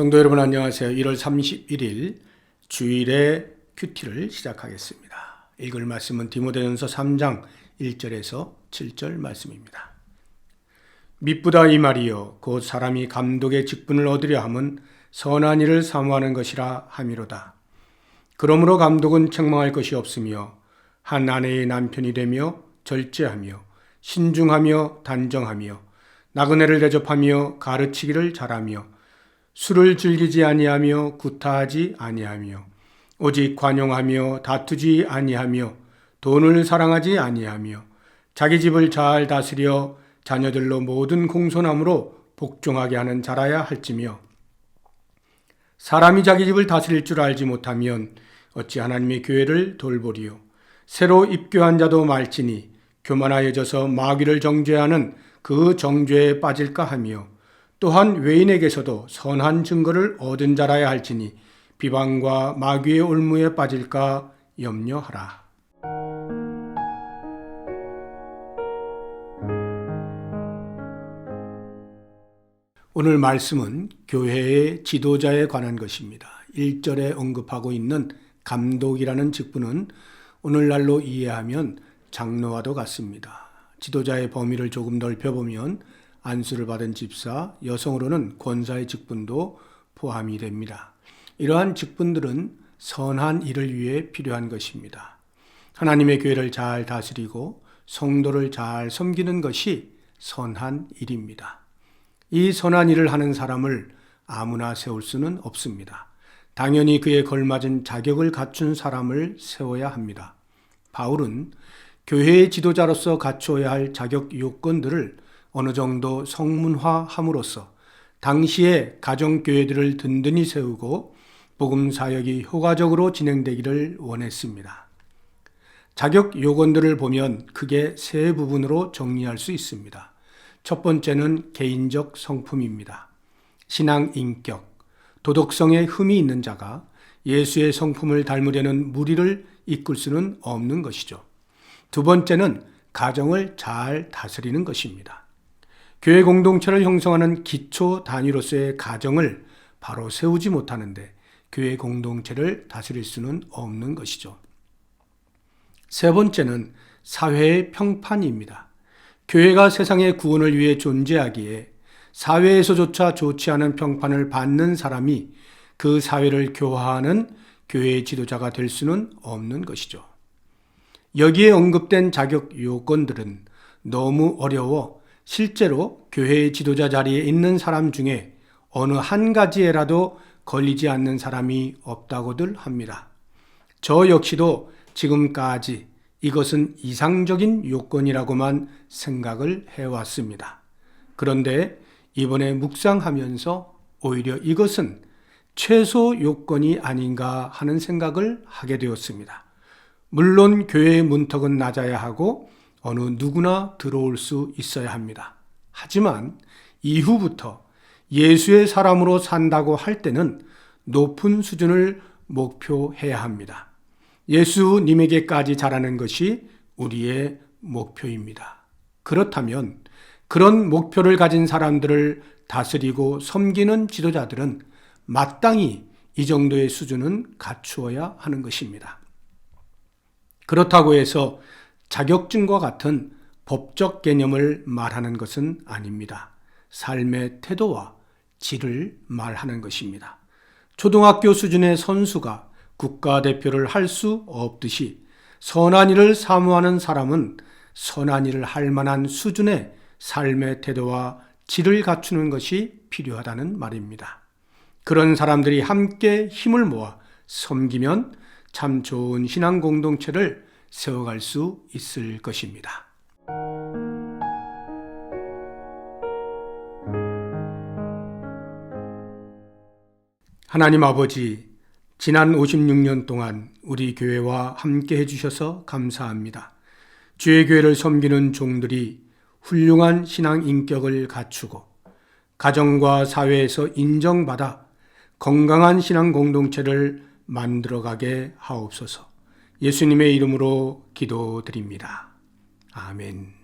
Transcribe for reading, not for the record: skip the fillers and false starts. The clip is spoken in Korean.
성도 여러분 안녕하세요. 1월 31일 주일의 큐티를 시작하겠습니다. 읽을 말씀은 디모데전서 3장 1절에서 7절 말씀입니다. 미쁘다 이 말이여 곧 사람이 감독의 직분을 얻으려 함은 선한 일을 사모하는 것이라 함이로다. 그러므로 감독은 책망할 것이 없으며 한 아내의 남편이 되며 절제하며 신중하며 단정하며 나그네를 대접하며 가르치기를 잘하며 술을 즐기지 아니하며 구타하지 아니하며 오직 관용하며 다투지 아니하며 돈을 사랑하지 아니하며 자기 집을 잘 다스려 자녀들로 모든 공손함으로 복종하게 하는 자라야 할지며 사람이 자기 집을 다스릴 줄 알지 못하면 어찌 하나님의 교회를 돌보리요. 새로 입교한 자도 말지니 교만하여져서 마귀를 정죄하는 그 정죄에 빠질까 하며 또한 외인에게서도 선한 증거를 얻은 자라야 할지니 비방과 마귀의 올무에 빠질까 염려하라. 오늘 말씀은 교회의 지도자에 관한 것입니다. 1절에 언급하고 있는 감독이라는 직분은 오늘날로 이해하면 장로와도 같습니다. 지도자의 범위를 조금 넓혀보면 안수를 받은 집사, 여성으로는 권사의 직분도 포함이 됩니다. 이러한 직분들은 선한 일을 위해 필요한 것입니다. 하나님의 교회를 잘 다스리고 성도를 잘 섬기는 것이 선한 일입니다. 이 선한 일을 하는 사람을 아무나 세울 수는 없습니다. 당연히 그에 걸맞은 자격을 갖춘 사람을 세워야 합니다. 바울은 교회의 지도자로서 갖추어야 할 자격 요건들을 어느 정도 성문화함으로써 당시의 가정교회들을 든든히 세우고 복음 사역이 효과적으로 진행되기를 원했습니다. 자격 요건들을 보면 크게 세 부분으로 정리할 수 있습니다. 첫 번째는 개인적 성품입니다. 신앙 인격, 도덕성에 흠이 있는 자가 예수의 성품을 닮으려는 무리를 이끌 수는 없는 것이죠. 두 번째는 가정을 잘 다스리는 것입니다. 교회 공동체를 형성하는 기초 단위로서의 가정을 바로 세우지 못하는데 교회 공동체를 다스릴 수는 없는 것이죠. 세 번째는 사회의 평판입니다. 교회가 세상의 구원을 위해 존재하기에 사회에서조차 좋지 않은 평판을 받는 사람이 그 사회를 교화하는 교회의 지도자가 될 수는 없는 것이죠. 여기에 언급된 자격 요건들은 너무 어려워 실제로 교회의 지도자 자리에 있는 사람 중에 어느 한 가지에라도 걸리지 않는 사람이 없다고들 합니다. 저 역시도 지금까지 이것은 이상적인 요건이라고만 생각을 해왔습니다. 그런데 이번에 묵상하면서 오히려 이것은 최소 요건이 아닌가 하는 생각을 하게 되었습니다. 물론 교회의 문턱은 낮아야 하고 어느 누구나 들어올 수 있어야 합니다. 하지만 이후부터 예수의 사람으로 산다고 할 때는 높은 수준을 목표해야 합니다. 예수님에게까지 자라는 것이 우리의 목표입니다. 그렇다면 그런 목표를 가진 사람들을 다스리고 섬기는 지도자들은 마땅히 이 정도의 수준은 갖추어야 하는 것입니다. 그렇다고 해서 자격증과 같은 법적 개념을 말하는 것은 아닙니다. 삶의 태도와 질을 말하는 것입니다. 초등학교 수준의 선수가 국가대표를 할 수 없듯이 선한 일을 사모하는 사람은 선한 일을 할 만한 수준의 삶의 태도와 질을 갖추는 것이 필요하다는 말입니다. 그런 사람들이 함께 힘을 모아 섬기면 참 좋은 신앙 공동체를 세워갈 수 있을 것입니다. 하나님 아버지, 지난 56년 동안 우리 교회와 함께 해주셔서 감사합니다. 주의 교회를 섬기는 종들이 훌륭한 신앙 인격을 갖추고 가정과 사회에서 인정받아 건강한 신앙 공동체를 만들어가게 하옵소서. 예수님의 이름으로 기도드립니다. 아멘.